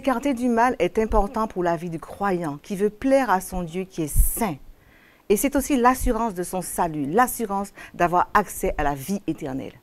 S'écarter du mal est important pour la vie du croyant qui veut plaire à son Dieu qui est saint. Et c'est aussi l'assurance de son salut, l'assurance d'avoir accès à la vie éternelle.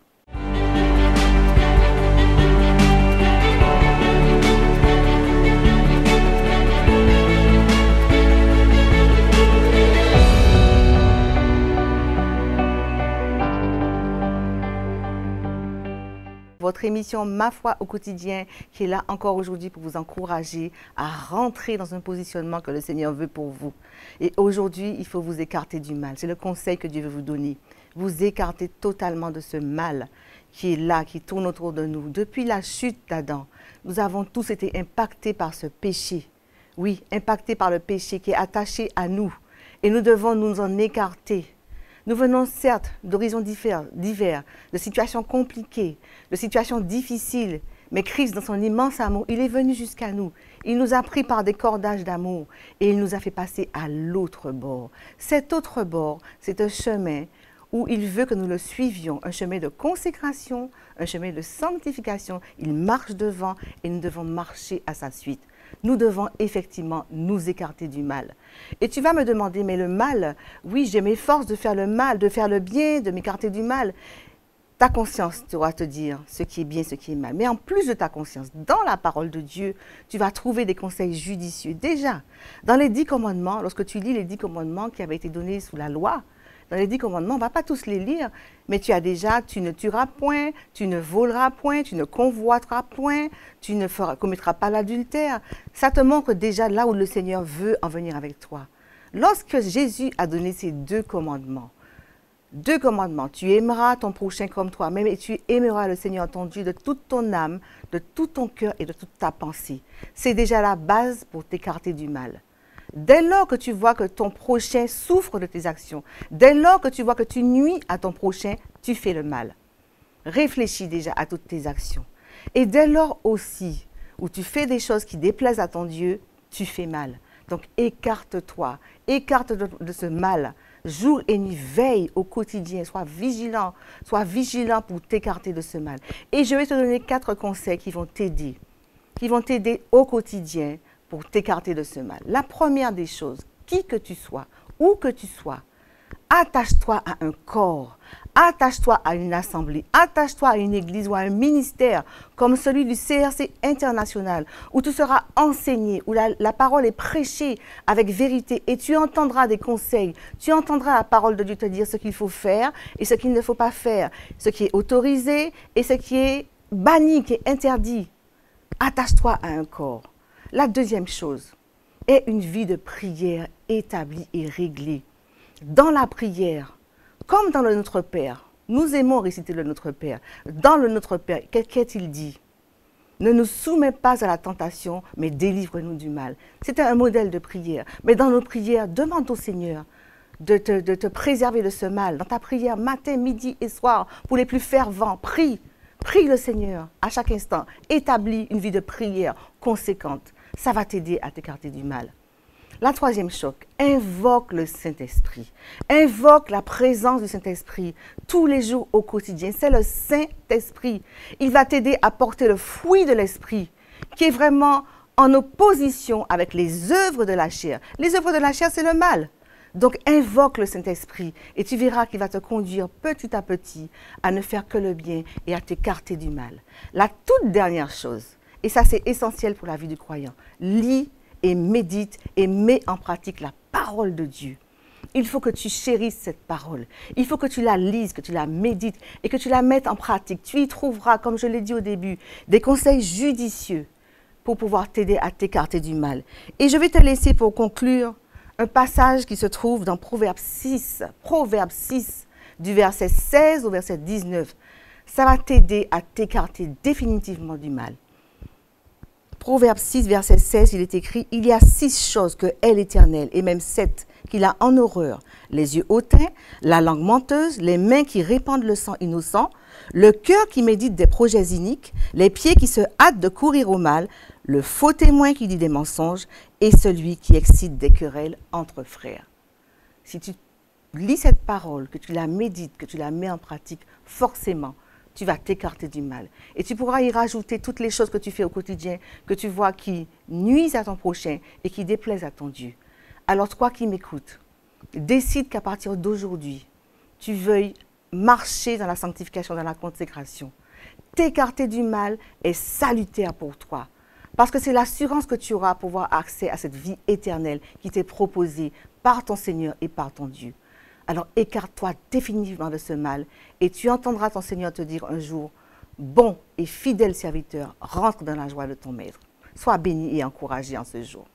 Votre émission Ma foi au quotidien qui est là encore aujourd'hui pour vous encourager à rentrer dans un positionnement que le Seigneur veut pour vous. Et aujourd'hui, il faut vous écarter du mal. C'est le conseil que Dieu veut vous donner. Vous écarter totalement de ce mal qui est là, qui tourne autour de nous. Depuis la chute d'Adam, nous avons tous été impactés par ce péché. Oui, impactés par le péché qui est attaché à nous. Et nous devons nous en écarter. Nous venons certes d'horizons divers, de situations compliquées, de situations difficiles, mais Christ, dans son immense amour, il est venu jusqu'à nous. Il nous a pris par des cordages d'amour et il nous a fait passer à l'autre bord. Cet autre bord, c'est un chemin où il veut que nous le suivions, un chemin de consécration, un chemin de sanctification. Il marche devant et nous devons marcher à sa suite. Nous devons effectivement nous écarter du mal. Et tu vas me demander, mais le mal, oui, je m'efforce de faire le mal, de faire le bien, de m'écarter du mal. Ta conscience doit te dire ce qui est bien, ce qui est mal. Mais en plus de ta conscience, dans la parole de Dieu, tu vas trouver des conseils judicieux. Déjà, dans les 10 commandements, lorsque tu lis les 10 commandements qui avaient été donnés sous la loi, dans les 10 commandements, on ne va pas tous les lire, mais tu as déjà, tu ne tueras point, tu ne voleras point, tu ne convoiteras point, tu ne commettras pas l'adultère. Ça te montre déjà là où le Seigneur veut en venir avec toi. Lorsque Jésus a donné ces 2 commandements, tu aimeras ton prochain comme toi-même et tu aimeras le Seigneur ton Dieu de toute ton âme, de tout ton cœur et de toute ta pensée. C'est déjà la base pour t'écarter du mal. Dès lors que tu vois que ton prochain souffre de tes actions, dès lors que tu vois que tu nuis à ton prochain, tu fais le mal. Réfléchis déjà à toutes tes actions. Et dès lors aussi où tu fais des choses qui déplaisent à ton Dieu, tu fais mal. Donc écarte-toi, écarte de ce mal. Jour et nuit, veille au quotidien, sois vigilant pour t'écarter de ce mal. Et je vais te donner 4 conseils qui vont t'aider au quotidien pour t'écarter de ce mal. La première des choses, qui que tu sois, où que tu sois, attache-toi à un corps, attache-toi à une assemblée, attache-toi à une église ou à un ministère comme celui du CRC international où tu seras enseigné, où la parole est prêchée avec vérité et tu entendras des conseils, tu entendras la parole de Dieu te dire ce qu'il faut faire et ce qu'il ne faut pas faire, ce qui est autorisé et ce qui est banni, qui est interdit. Attache-toi à un corps. La deuxième chose est une vie de prière établie et réglée. Dans la prière, comme dans le Notre Père, nous aimons réciter le Notre Père. Dans le Notre Père, qu'est-il dit? Ne nous soumets pas à la tentation, mais délivre-nous du mal. C'est un modèle de prière. Mais dans nos prières, demande au Seigneur de te préserver de ce mal. Dans ta prière, matin, midi et soir, pour les plus fervents, prie le Seigneur à chaque instant. Établis une vie de prière conséquente. Ça va t'aider à t'écarter du mal. La troisième chose, invoque le Saint-Esprit. Invoque la présence du Saint-Esprit tous les jours au quotidien. C'est le Saint-Esprit. Il va t'aider à porter le fruit de l'Esprit qui est vraiment en opposition avec les œuvres de la chair. Les œuvres de la chair, c'est le mal. Donc, invoque le Saint-Esprit et tu verras qu'il va te conduire petit à petit à ne faire que le bien et à t'écarter du mal. La toute dernière chose, et ça c'est essentiel pour la vie du croyant, lis et médite et mets en pratique la parole de Dieu. Il faut que tu chérisses cette parole. Il faut que tu la lises, que tu la médites et que tu la mettes en pratique. Tu y trouveras, comme je l'ai dit au début, des conseils judicieux pour pouvoir t'aider à t'écarter du mal. Et je vais te laisser pour conclure un passage qui se trouve dans Proverbe 6, du verset 16 au verset 19. Ça va t'aider à t'écarter définitivement du mal. Proverbe 6, verset 16, il est écrit « Il y a 6 choses que est l'Éternel, et même 7 qu'il a en horreur. Les yeux hautains, la langue menteuse, les mains qui répandent le sang innocent, le cœur qui médite des projets iniques, les pieds qui se hâtent de courir au mal, le faux témoin qui dit des mensonges et celui qui excite des querelles entre frères. » Si tu lis cette parole, que tu la médites, que tu la mets en pratique, forcément, tu vas t'écarter du mal. Et tu pourras y rajouter toutes les choses que tu fais au quotidien, que tu vois qui nuisent à ton prochain et qui déplaisent à ton Dieu. Alors toi qui m'écoutes, décide qu'à partir d'aujourd'hui, tu veuilles marcher dans la sanctification, dans la consécration. T'écarter du mal est salutaire pour toi. Parce que c'est l'assurance que tu auras pour avoir accès à cette vie éternelle qui t'est proposée par ton Seigneur et par ton Dieu. Alors écarte-toi définitivement de ce mal et tu entendras ton Seigneur te dire un jour, bon et fidèle serviteur, rentre dans la joie de ton maître. Sois béni et encouragé en ce jour.